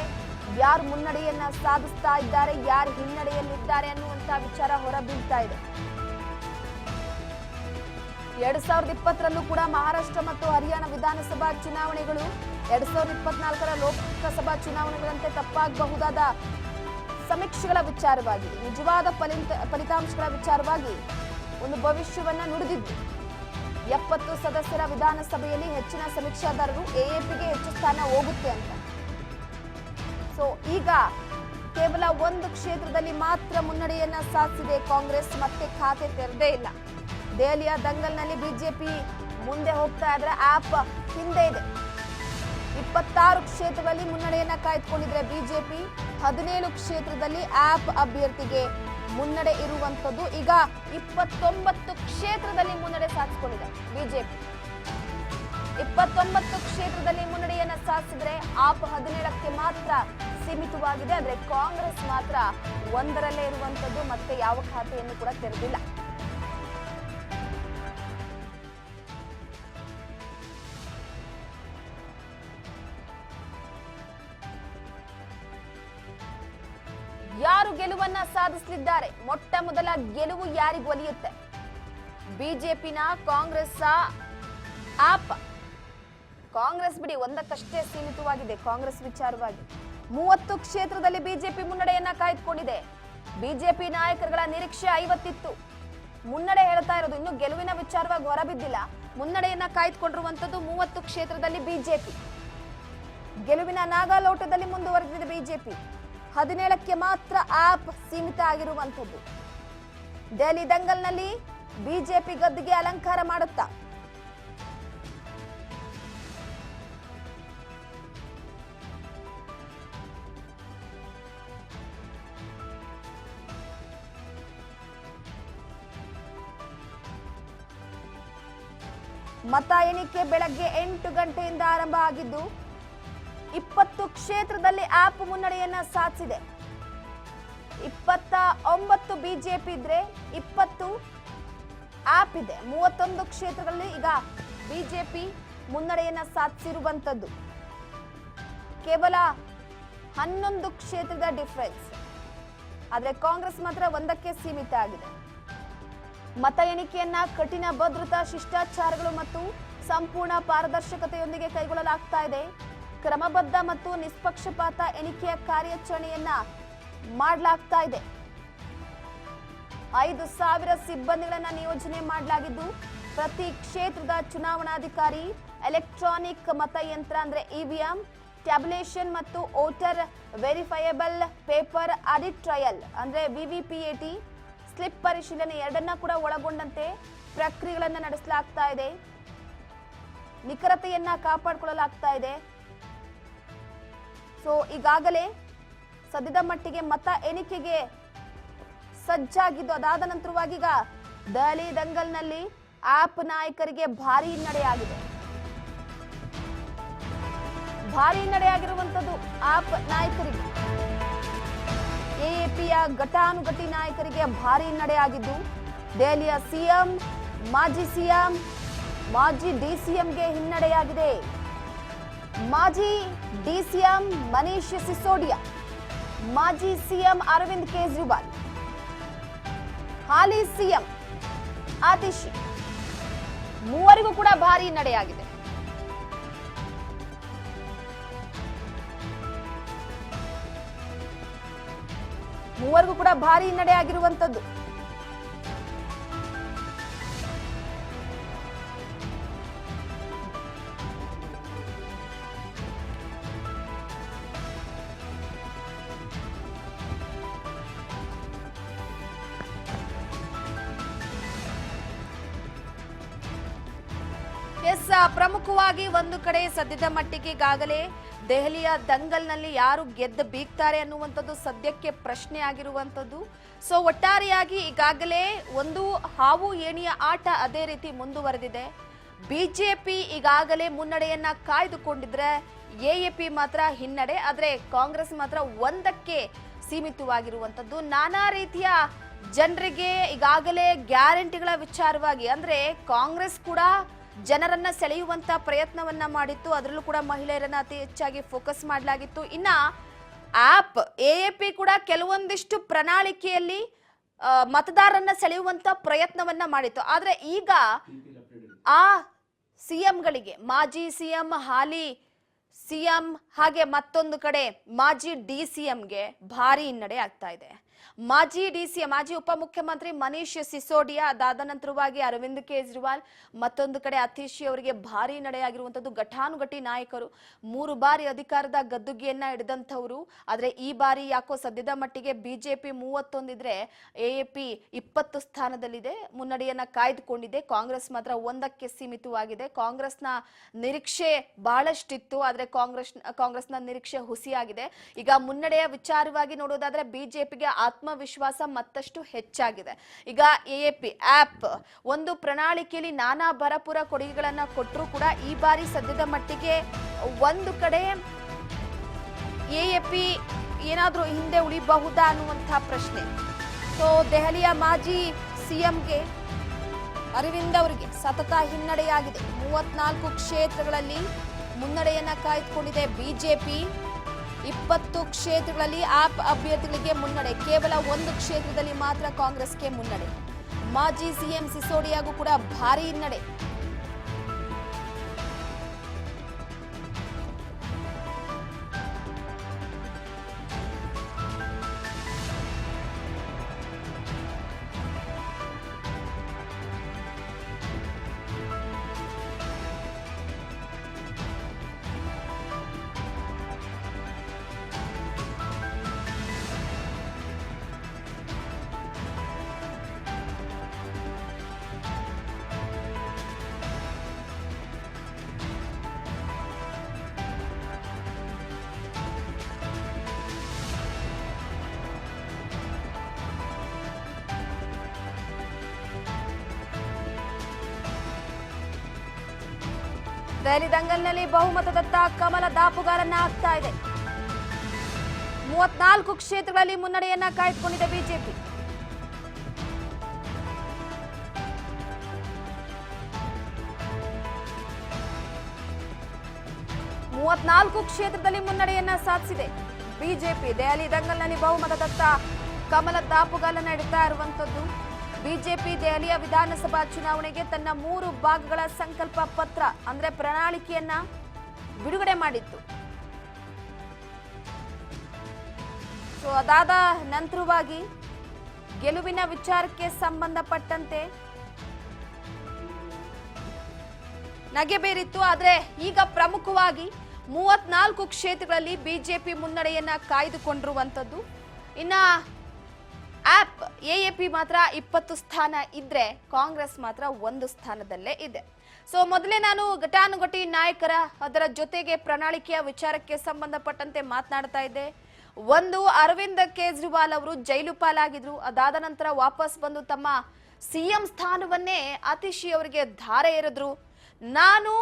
ಯಾರು ಮುನ್ನಡೆಯನ್ನ ಸಾಧಿಸ್ತಾ ಇದ್ದಾರೆ, ಯಾರು ಹಿನ್ನಡೆಯಲ್ಲಿದ್ದಾರೆ ಅನ್ನುವಂತ ವಿಚಾರ ಹೊರಬೀಳ್ತಾ ಇದೆ. 2020ರಲ್ಲೂ ಕೂಡ ಮಹಾರಾಷ್ಟ್ರ ಮತ್ತು ಹರಿಯಾಣ ವಿಧಾನಸಭಾ ಚುನಾವಣೆಗಳು 2024ರ ಲೋಕಸಭಾ ಚುನಾವಣೆಗಳಂತೆ ತಪ್ಪಾಗಬಹುದಾದ ಸಮೀಕ್ಷೆಗಳ ವಿಚಾರವಾಗಿ, ನಿಜವಾದ ಫಲಿತಾಂಶಗಳ ವಿಚಾರವಾಗಿ ಒಂದು ಭವಿಷ್ಯವನ್ನ ನುಡಿದಿದ್ದು. 70 ಸದಸ್ಯರ ವಿಧಾನಸಭೆಯಲ್ಲಿ ಹೆಚ್ಚಿನ ಸಮೀಕ್ಷಾದಾರರು ಎಎಪಿಗೆ ಹೆಚ್ಚು ಸ್ಥಾನ ಹೋಗುತ್ತೆ ಅಂತ. ಸೊ ಈಗ ಕೇವಲ ಒಂದು ಕ್ಷೇತ್ರದಲ್ಲಿ ಮಾತ್ರ ಮುನ್ನಡೆಯನ್ನ ಸಾಧಿಸಿದೆ ಕಾಂಗ್ರೆಸ್, ಮತ್ತೆ ಖಾತೆ ತೆರೆದೇ ಇಲ್ಲ. ದೆಹಲಿಯ ದಂಗಲ್ನಲ್ಲಿ ಬಿಜೆಪಿ ಮುಂದೆ ಹೋಗ್ತಾ ಇದ್ರೆ ಆಪ್ ಹಿಂದೆ ಇದೆ. 26 ಕ್ಷೇತ್ರಗಳಲ್ಲಿ ಮುನ್ನಡೆಯನ್ನ ಕಾಯ್ದುಕೊಂಡಿದ್ರೆ ಬಿಜೆಪಿ, 17 ಕ್ಷೇತ್ರದಲ್ಲಿ ಆಪ್ ಅಭ್ಯರ್ಥಿಗೆ ಮುನ್ನಡೆ ಇರುವಂತದ್ದು. ಈಗ 29 ಕ್ಷೇತ್ರದಲ್ಲಿ ಮುನ್ನಡೆ ಸಾಧಿಸಿಕೊಂಡಿದೆ ಬಿಜೆಪಿ. 29 ಕ್ಷೇತ್ರದಲ್ಲಿ ಮುನ್ನಡೆಯನ್ನ ಸಾಧಿಸಿದ್ರೆ ಆಪ್ 17ಕ್ಕೆ ಮಾತ್ರ ಸೀಮಿತವಾಗಿದೆ. ಆದ್ರೆ ಕಾಂಗ್ರೆಸ್ ಮಾತ್ರ ಒಂದರಲ್ಲೇ ಇರುವಂತದ್ದು, ಮತ್ತೆ ಯಾವ ಖಾತೆಯನ್ನು ಕೂಡ ತೆರೆದಿಲ್ಲ. ಯಾರು ಗೆಲುವನ್ನ ಸಾಧಿಸಲಿದ್ದಾರೆ? ಮೊಟ್ಟ ಮೊದಲ ಗೆಲುವು ಯಾರಿಗೂ ಒಲಿಯುತ್ತೆ? ಬಿಜೆಪಿನ, ಕಾಂಗ್ರೆಸ್ ಆಪ್? ಕಾಂಗ್ರೆಸ್ ಬಿಡಿ, ಒಂದಕ್ಕಷ್ಟೇ ಸೀಮಿತವಾಗಿದೆ ಕಾಂಗ್ರೆಸ್ ವಿಚಾರವಾಗಿ. 30 ಕ್ಷೇತ್ರದಲ್ಲಿ ಬಿಜೆಪಿ ಮುನ್ನಡೆಯನ್ನ ಕಾಯ್ದುಕೊಂಡಿದೆ. ಬಿಜೆಪಿ ನಾಯಕರುಗಳ ನಿರೀಕ್ಷೆ 50 ಇತ್ತು. ಮುನ್ನಡೆ ಹೇಳ್ತಾ ಇರೋದು, ಇನ್ನು ಗೆಲುವಿನ ವಿಚಾರವಾಗಿ ಹೊರಬಿದ್ದಿಲ್ಲ. ಮುನ್ನಡೆಯನ್ನ ಕಾಯ್ದುಕೊಂಡಿರುವಂತದ್ದು 30 ಕ್ಷೇತ್ರದಲ್ಲಿ ಬಿಜೆಪಿ. ಗೆಲುವಿನ ನಾಗಾಲೋಟದಲ್ಲಿ ಮುಂದುವರೆದಿದೆ ಬಿಜೆಪಿ. 17ಕ್ಕೆ ಮಾತ್ರ ಆಪ್ ಸೀಮಿತ ಆಗಿರುವಂತದ್ದು. ದೆಹಲಿ ದಂಗಲ್ನಲ್ಲಿ ಬಿಜೆಪಿ ಗದ್ದುಗೆ ಅಲಂಕಾರ ಮಾಡುತ್ತಾ? ಮತ ಎಣಿಕೆ ಬೆಳಗ್ಗೆ 8 ಗಂಟೆಯಿಂದ ಆರಂಭ ಆಗಿದ್ದು 20 ಕ್ಷೇತ್ರದಲ್ಲಿ ಆಪ್ ಮುನ್ನಡೆಯನ್ನ ಸಾಧಿಸಿದೆ. 29 ಬಿಜೆಪಿ ಇದ್ರೆ 20 ಆಪ್ ಇದೆ. 31 ಕ್ಷೇತ್ರಗಳಲ್ಲಿ ಈಗ ಬಿಜೆಪಿ ಮುನ್ನಡೆಯನ್ನ ಸಾಧಿಸಿರುವಂತದ್ದು. ಕೇವಲ 11 ಕ್ಷೇತ್ರದ ಡಿಫರೆನ್ಸ್. ಆದ್ರೆ ಕಾಂಗ್ರೆಸ್ ಮಾತ್ರ ಒಂದಕ್ಕೆ ಸೀಮಿತ ಆಗಿದೆ. ಮತ ಎಣಿಕೆಯನ್ನ ಕಠಿಣ ಭದ್ರತಾ ಶಿಷ್ಟಾಚಾರಗಳು ಮತ್ತು ಸಂಪೂರ್ಣ ಪಾರದರ್ಶಕತೆಯೊಂದಿಗೆ ಕೈಗೊಳ್ಳಲಾಗ್ತಾ ಇದೆ. ಕ್ರಮಬದ್ಧ ಮತ್ತು ನಿಷ್ಪಕ್ಷಪಾತ ಎಣಿಕೆಯ ಕಾರ್ಯಾಚರಣೆಯನ್ನ ಮಾಡಲಾಗ್ತಾ ಇದೆ. 5,000 ಸಿಬ್ಬಂದಿಗಳನ್ನ ನಿಯೋಜನೆ ಮಾಡಲಾಗಿದ್ದು ಪ್ರತಿ ಕ್ಷೇತ್ರದ ಚುನಾವಣಾಧಿಕಾರಿ ಎಲೆಕ್ಟ್ರಾನಿಕ್ ಮತಯಂತ್ರ ಅಂದ್ರೆ ಇವಿಎಂ ಟ್ಯಾಬ್ಯುಲೇಷನ್ ಮತ್ತು voter verifiable paper audit trial ಅಂದ್ರೆ ವಿವಿಪಿಎಟಿ ಸ್ಲಿಪ್ ಪರಿಶೀಲನೆ ಎರಡನ್ನ ಕೂಡ ಒಳಗೊಂಡಂತೆ ಪ್ರಕ್ರಿಯೆಗಳನ್ನು ನಡೆಸಲಾಗ್ತಾ ಇದೆ. ನಿಖರತೆಯನ್ನ ಕಾಪಾಡಿಕೊಳ್ಳಲಾಗ್ತಾ ಇದೆ. ಸೊ ಈಗಾಗಲೇ ಸದ್ಯದ ಮಟ್ಟಿಗೆ ಮತ ಎಣಿಕೆಗೆ ಸಜ್ಜಾಗಿದ್ದು, ಅದಾದ ನಂತರವಾಗಿ ಈಗ ದೆಹಲಿ ದಂಗಲ್ನಲ್ಲಿ ಆಪ್ ನಾಯಕರಿಗೆ ಭಾರಿ ಹಿನ್ನಡೆಯಾಗಿದೆ. ಭಾರಿ ಹಿನ್ನಡೆಯಾಗಿರುವಂತದ್ದು ಆಪ್ ನಾಯಕರಿಗೆ. ಎಎಪಿಯ ಘಟಾನುಘಟಿ ನಾಯಕರಿಗೆ ಭಾರಿ ಹಿನ್ನಡೆಯಾಗಿದ್ದು ದೆಹಲಿಯ ಸಿಎಂ, ಮಾಜಿ ಸಿಎಂ, ಮಾಜಿ ಡಿಸಿಎಂಗೆ ಹಿನ್ನಡೆಯಾಗಿದೆ. ಮಾಜಿ ಡಿಸಿಎಂ ಮನೀಶ್ ಸಿಸೋಡಿಯಾ, ಮಾಜಿ ಸಿಎಂ ಅರವಿಂದ್ ಕೇಜ್ರಿವಾಲ್, ಹಾಲಿ ಸಿಎಂ ಆತಿಶಿ, ಮೂವರಿಗೂ ಕೂಡ ಭಾರಿ ಹಿನ್ನಡೆಯಾಗಿದೆ. ಮೂವರಿಗೂ ಕೂಡ ಭಾರಿ ಹಿನ್ನಡೆಯಾಗಿರುವಂತದ್ದು. ಎಸ್, ಪ್ರಮುಖವಾಗಿ ಒಂದು ಕಡೆ ಸದ್ಯದ ಮಟ್ಟಿಗೆ ಈಗಾಗಲೇ ದೆಹಲಿಯ ದಂಗಲ್ನಲ್ಲಿ ಯಾರು ಗೆದ್ದು ಬೀಗ್ತಾರೆ ಅನ್ನುವಂಥದ್ದು ಸದ್ಯಕ್ಕೆ ಪ್ರಶ್ನೆ ಆಗಿರುವಂಥದ್ದು. ಸೊ ಒಟ್ಟಾರೆಯಾಗಿ ಈಗಾಗಲೇ ಒಂದು ಹಾವು ಏಣಿಯ ಆಟ ಅದೇ ರೀತಿ ಮುಂದುವರೆದಿದೆ. ಬಿಜೆಪಿ ಈಗಾಗಲೇ ಮುನ್ನಡೆಯನ್ನ ಕಾಯ್ದುಕೊಂಡಿದ್ರೆ ಎಎಪಿ ಮಾತ್ರ ಹಿನ್ನಡೆ, ಆದ್ರೆ ಕಾಂಗ್ರೆಸ್ ಮಾತ್ರ ಒಂದಕ್ಕೆ ಸೀಮಿತವಾಗಿರುವಂಥದ್ದು. ನಾನಾ ರೀತಿಯ ಜನರಿಗೆ ಈಗಾಗಲೇ ಗ್ಯಾರಂಟಿಗಳ ವಿಚಾರವಾಗಿ ಅಂದ್ರೆ ಕಾಂಗ್ರೆಸ್ ಕೂಡ ಜನರನ್ನ ಸೆಳೆಯುವಂತ ಪ್ರಯತ್ನವನ್ನ ಮಾಡಿತ್ತು. ಅದರಲ್ಲೂ ಕೂಡ ಮಹಿಳೆಯರನ್ನ ಅತಿ ಹೆಚ್ಚಾಗಿ ಫೋಕಸ್ ಮಾಡಲಾಗಿತ್ತು. ಇನ್ನ ಆಪ್ ಎಎಪಿ ಕೂಡ ಕೆಲವೊಂದಿಷ್ಟು ಪ್ರಣಾಳಿಕೆಯಲ್ಲಿ ಮತದಾರರನ್ನ ಸೆಳೆಯುವಂತ ಪ್ರಯತ್ನವನ್ನ ಮಾಡಿತ್ತು. ಆದ್ರೆ ಈಗ ಆ ಸಿಎಂಗಳಿಗೆ, ಮಾಜಿ ಸಿಎಂ, ಹಾಲಿ ಸಿಎಂ, ಹಾಗೆ ಮತ್ತೊಂದು ಕಡೆ ಮಾಜಿ ಡಿಸಿಎಂಗೆ ಭಾರಿ ಹಿನ್ನಡೆ ಆಗ್ತಾ ಇದೆ. ಮಾಜಿ ಡಿಸಿಎಂ, ಮಾಜಿ ಉಪಮುಖ್ಯಮಂತ್ರಿ ಮನೀಶ್ ಸಿಸೋಡಿಯಾ, ಅದಾದ ನಂತರವಾಗಿ ಅರವಿಂದ್ ಕೇಜ್ರಿವಾಲ್, ಮತ್ತೊಂದು ಕಡೆ ಅತೀಶಿ ಅವರಿಗೆ ಭಾರಿ ನಡೆಯಾಗಿರುವಂತದ್ದು. ಘಟಾನುಘಟಿ ನಾಯಕರು, 3 ಬಾರಿ ಅಧಿಕಾರದ ಗದ್ದುಗೆಯನ್ನ ಹಿಡಿದಂಥವ್ರು. ಆದ್ರೆ ಈ ಬಾರಿ ಯಾಕೋ ಸದ್ಯದ ಮಟ್ಟಿಗೆ ಬಿಜೆಪಿ 31 ಇದ್ರೆ ಎಎಪಿ 20 ಸ್ಥಾನದಲ್ಲಿದೆ, ಮುನ್ನಡೆಯನ್ನ ಕಾಯ್ದುಕೊಂಡಿದೆ. ಕಾಂಗ್ರೆಸ್ ಮಾತ್ರ 1ಕ್ಕೆ ಸೀಮಿತವಾಗಿದೆ. ಕಾಂಗ್ರೆಸ್ನ ನಿರೀಕ್ಷೆ ಬಹಳಷ್ಟಿತ್ತು, ಆದ್ರೆ ಕಾಂಗ್ರೆಸ್ನ ನಿರೀಕ್ಷೆ ಹುಸಿಯಾಗಿದೆ. ಈಗ ಮುನ್ನಡೆಯ ವಿಚಾರವಾಗಿ ನೋಡೋದಾದ್ರೆ ಬಿಜೆಪಿಗೆ ಆತ್ಮವಿಶ್ವಾಸ ಮತ್ತಷ್ಟು ಹೆಚ್ಚಾಗಿದೆ. ಈಗ ಎಎಪಿ ಆಪ್ ಒಂದು ಪ್ರಣಾಳಿಕೆಯಲ್ಲಿ ನಾನಾ ಭರಪೂರ ಕೊಡುಗೆಗಳನ್ನ ಕೊಟ್ಟರೂ ಕೂಡ ಈ ಬಾರಿ ಸದ್ಯದ ಮಟ್ಟಿಗೆ ಒಂದು ಕಡೆ ಎಎಪಿ ಏನಾದ್ರೂ ಹಿಂದೆ ಉಳಿಬಹುದಾ ಅನ್ನುವಂತಹ ಪ್ರಶ್ನೆ. ಸೊ ದೆಹಲಿಯ ಮಾಜಿ ಸಿಎಂಗೆ ಅರವಿಂದ್ ಅವರಿಗೆ ಸತತ ಹಿನ್ನಡೆಯಾಗಿದೆ. 34 ಕ್ಷೇತ್ರಗಳಲ್ಲಿ ಮುನ್ನಡೆಯನ್ನ ಕಾಯ್ದುಕೊಂಡಿದೆ ಬಿಜೆಪಿ. 20 ಕ್ಷೇತ್ರಗಳಲ್ಲಿ ಆಪ್ ಅಭ್ಯರ್ಥಿಗಳಿಗೆ ಮುನ್ನಡೆ, ಕೇವಲ 1 ಕ್ಷೇತ್ರದಲ್ಲಿ ಮಾತ್ರ ಕಾಂಗ್ರೆಸ್ಗೆ ಮುನ್ನಡೆ. ಮಾಜಿ ಸಿಎಂ ಸಿಸೋಡಿಯಾಗೂ ಕೂಡ ಭಾರಿ ಹಿನ್ನಡೆ. ದೆಹಲಿ ದಂಗಲ್ನಲ್ಲಿ ಬಹುಮತದತ್ತ ಕಮಲ ದಾಪುಗಾಲನ್ನ ಹಾಕ್ತಾ ಇದೆ. 34 ಕ್ಷೇತ್ರಗಳಲ್ಲಿ ಮುನ್ನಡೆಯನ್ನ ಕಾಯ್ದುಕೊಂಡಿದೆ ಬಿಜೆಪಿ. ಕ್ಷೇತ್ರದಲ್ಲಿ ಮುನ್ನಡೆಯನ್ನ ಸಾಧಿಸಿದೆ ಬಿಜೆಪಿ. ದೆಹಲಿ ದಂಗಲ್ನಲ್ಲಿ ಬಹುಮತದತ್ತ ಕಮಲ ದಾಪುಗಾಲನ್ನ ಇಡ್ತಾ ಇರುವಂತದ್ದು. ಬಿಜೆಪಿ ದೆಹಲಿಯ ವಿಧಾನಸಭಾ ಚುನಾವಣೆಗೆ ತನ್ನ 3 ಭಾಗಗಳ ಸಂಕಲ್ಪ ಪತ್ರ ಅಂದ್ರೆ ಪ್ರಣಾಳಿಕೆಯನ್ನ ಬಿಡುಗಡೆ ಮಾಡಿತ್ತು. ಸೊ ಅದಾದ ನಂತರವಾಗಿ ಗೆಲುವಿನ ವಿಚಾರಕ್ಕೆ ಸಂಬಂಧಪಟ್ಟಂತೆ ನಗೆಬೇರಿತ್ತು. ಆದ್ರೆ ಈಗ ಪ್ರಮುಖವಾಗಿ 34 ಕ್ಷೇತ್ರಗಳಲ್ಲಿ ಬಿಜೆಪಿ ಮುನ್ನಡೆಯನ್ನ ಕಾಯ್ದುಕೊಂಡಿರುವಂತದ್ದು. ಇನ್ನ ಆಪ್ ಎಎಪಿ ಮಾತ್ರ 20 ಸ್ಥಾನ ಇದ್ರೆ ಕಾಂಗ್ರೆಸ್ ಮಾತ್ರ 1 ಸ್ಥಾನದಲ್ಲೇ ಇದೆ. ಸೊ ಮೊದಲೇ ನಾನು ಘಟಾನುಘಟಿ ನಾಯಕರ ಅದರ ಜೊತೆಗೆ ಪ್ರಣಾಳಿಕೆಯ ವಿಚಾರಕ್ಕೆ ಸಂಬಂಧಪಟ್ಟಂತೆ ಮಾತನಾಡ್ತಾ ಇದ್ದೆ. ಒಂದು, ಅರವಿಂದ್ ಕೇಜ್ರಿವಾಲ್ ಅವರು ಜೈಲು ಪಾಲಾಗಿದ್ರು. ಅದಾದ ನಂತರ ವಾಪಸ್ ಬಂದು ತಮ್ಮ ಸಿಎಂ ಸ್ಥಾನವನ್ನೇ ಅತೀಶಿ ಅವರಿಗೆ ಧಾರೆ ಎರೆದ್ರು. ನಾನು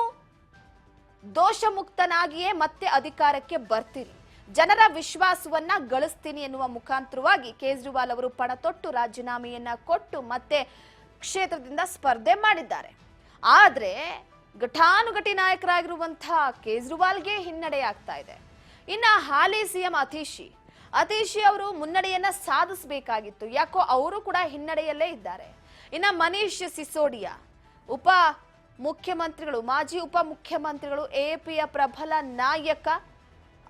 ದೋಷ ಮುಕ್ತನಾಗಿಯೇ ಮತ್ತೆ ಅಧಿಕಾರಕ್ಕೆ ಬರ್ತೀನಿ, ಜನರ ವಿಶ್ವಾಸವನ್ನ ಗಳಿಸ್ತೀನಿ ಎನ್ನುವ ಮುಖಾಂತರವಾಗಿ ಕೇಜ್ರಿವಾಲ್ ಅವರು ಪಣ ತೊಟ್ಟು ರಾಜೀನಾಮೆಯನ್ನ ಕೊಟ್ಟು ಮತ್ತೆ ಕ್ಷೇತ್ರದಿಂದ ಸ್ಪರ್ಧೆ ಮಾಡಿದ್ದಾರೆ. ಆದ್ರೆ ಘಟಾನುಘಟಿ ನಾಯಕರಾಗಿರುವಂತಹ ಕೇಜ್ರಿವಾಲ್ಗೆ ಹಿನ್ನಡೆ ಆಗ್ತಾ ಇದೆ. ಇನ್ನ ಹಾಲಿ ಸಿಎಂ ಅತೀಶಿ ಅವರು ಮುನ್ನಡೆಯನ್ನ ಸಾಧಿಸಬೇಕಾಗಿತ್ತು, ಯಾಕೋ ಅವರು ಕೂಡ ಹಿನ್ನಡೆಯಲ್ಲೇ ಇದ್ದಾರೆ. ಇನ್ನ ಮನೀಶ್ ಸಿಸೋಡಿಯಾ ಮಾಜಿ ಉಪಮುಖ್ಯಮಂತ್ರಿಗಳು, ಎಎಪಿಯ ಪ್ರಬಲ ನಾಯಕ,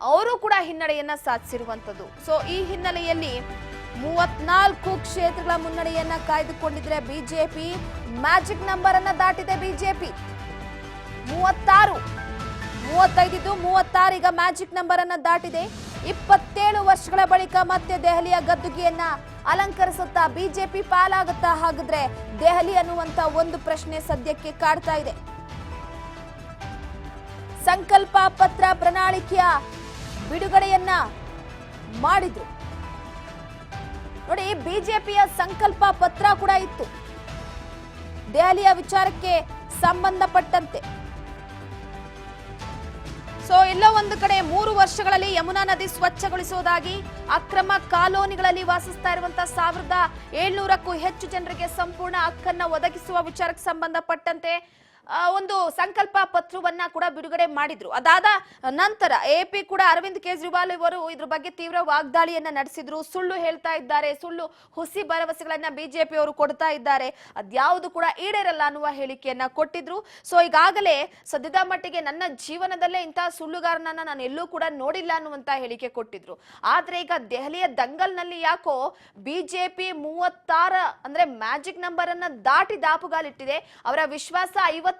ಅವರು ಕೂಡ ಹಿನ್ನಡೆಯನ್ನ ಸಾಧಿಸಿರುವಂತದ್ದು. ಸೊ ಈ ಹಿನ್ನೆಲೆಯಲ್ಲಿ 34 ಕ್ಷೇತ್ರಗಳ ಮುನ್ನಡೆಯನ್ನ ಕಾಯ್ದುಕೊಂಡಿದ್ರೆ ಬಿಜೆಪಿ ಮ್ಯಾಜಿಕ್ ನಂಬರ್ ಅನ್ನ ದಾಟಿದೆ. ಬಿಜೆಪಿ 36 ಈಗ ಮ್ಯಾಜಿಕ್ ನಂಬರ್ ಅನ್ನ ದಾಟಿದೆ. 27 ವರ್ಷಗಳ ಬಳಿಕ ಮತ್ತೆ ದೆಹಲಿಯ ಗದ್ದುಗೆಯನ್ನ ಅಲಂಕರಿಸುತ್ತಾ ಬಿಜೆಪಿ ಪಾಲಾಗುತ್ತಾ? ಹಾಗಿದ್ರೆ ದೆಹಲಿ ಅನ್ನುವಂತ ಒಂದು ಪ್ರಶ್ನೆ ಸದ್ಯಕ್ಕೆ ಕಾಡ್ತಾ ಇದೆ. ಸಂಕಲ್ಪ ಪತ್ರ ಪ್ರಣಾಳಿಕೆಯ ಬಿಡುಗಡೆಯನ್ನ ಮಾಡಿದ್ರು. ನೋಡಿ, ಬಿಜೆಪಿಯ ಸಂಕಲ್ಪ ಪತ್ರ ಕೂಡ ಇತ್ತು ದೆಹಲಿಯ ವಿಚಾರಕ್ಕೆ ಸಂಬಂಧಪಟ್ಟಂತೆ. ಸೊ ಎಲ್ಲೋ ಒಂದು ಕಡೆ 3 ವರ್ಷಗಳಲ್ಲಿ ಯಮುನಾ ನದಿ ಸ್ವಚ್ಛಗೊಳಿಸುವುದಾಗಿ, ಅಕ್ರಮ ಕಾಲೋನಿಗಳಲ್ಲಿ ವಾಸಿಸ್ತಾ ಇರುವಂತಹ 1700ಕ್ಕೂ ಹೆಚ್ಚು ಜನರಿಗೆ ಸಂಪೂರ್ಣ ಹಕ್ಕನ್ನ ಒದಗಿಸುವ ವಿಚಾರಕ್ಕೆ ಸಂಬಂಧಪಟ್ಟಂತೆ ಒಂದು ಸಂಕಲ್ಪ ಪತ್ರವನ್ನ ಕೂಡ ಬಿಡುಗಡೆ ಮಾಡಿದ್ರು. ಅದಾದ ನಂತರ ಎಪಿ ಕೂಡ ಅರವಿಂದ್ ಕೇಜ್ರಿವಾಲ್ ಅವರು ಇದ್ರ ಬಗ್ಗೆ ತೀವ್ರ ವಾಗ್ದಾಳಿಯನ್ನ ನಡೆಸಿದ್ರು. ಸುಳ್ಳು ಹೇಳ್ತಾ ಇದ್ದಾರೆ, ಸುಳ್ಳು ಹುಸಿ ಭರವಸೆಗಳನ್ನ ಬಿಜೆಪಿ ಅವರು ಕೊಡ್ತಾ ಇದ್ದಾರೆ, ಅದ್ಯಾವುದು ಕೂಡ ಈಡೇರಲ್ಲ ಅನ್ನುವ ಹೇಳಿಕೆಯನ್ನ ಕೊಟ್ಟಿದ್ರು. ಸೊ ಈಗಾಗಲೇ ಸದ್ಯದ ಮಟ್ಟಿಗೆ ನನ್ನ ಜೀವನದಲ್ಲೇ ಇಂತಹ ಸುಳ್ಳುಗಾರನನ್ನ ನಾನು ಎಲ್ಲೂ ಕೂಡ ನೋಡಿಲ್ಲ ಅನ್ನುವಂತ ಹೇಳಿಕೆ ಕೊಟ್ಟಿದ್ರು. ಆದ್ರೆ ಈಗ ದೆಹಲಿಯ ದಂಗಲ್ನಲ್ಲಿ ಯಾಕೋ ಬಿಜೆಪಿ 36 ಅಂದ್ರೆ ಮ್ಯಾಜಿಕ್ ನಂಬರ್ ಅನ್ನ ದಾಟಿ ದಾಪುಗಾಲಿಟ್ಟಿದೆ. ಅವರ ವಿಶ್ವಾಸ 50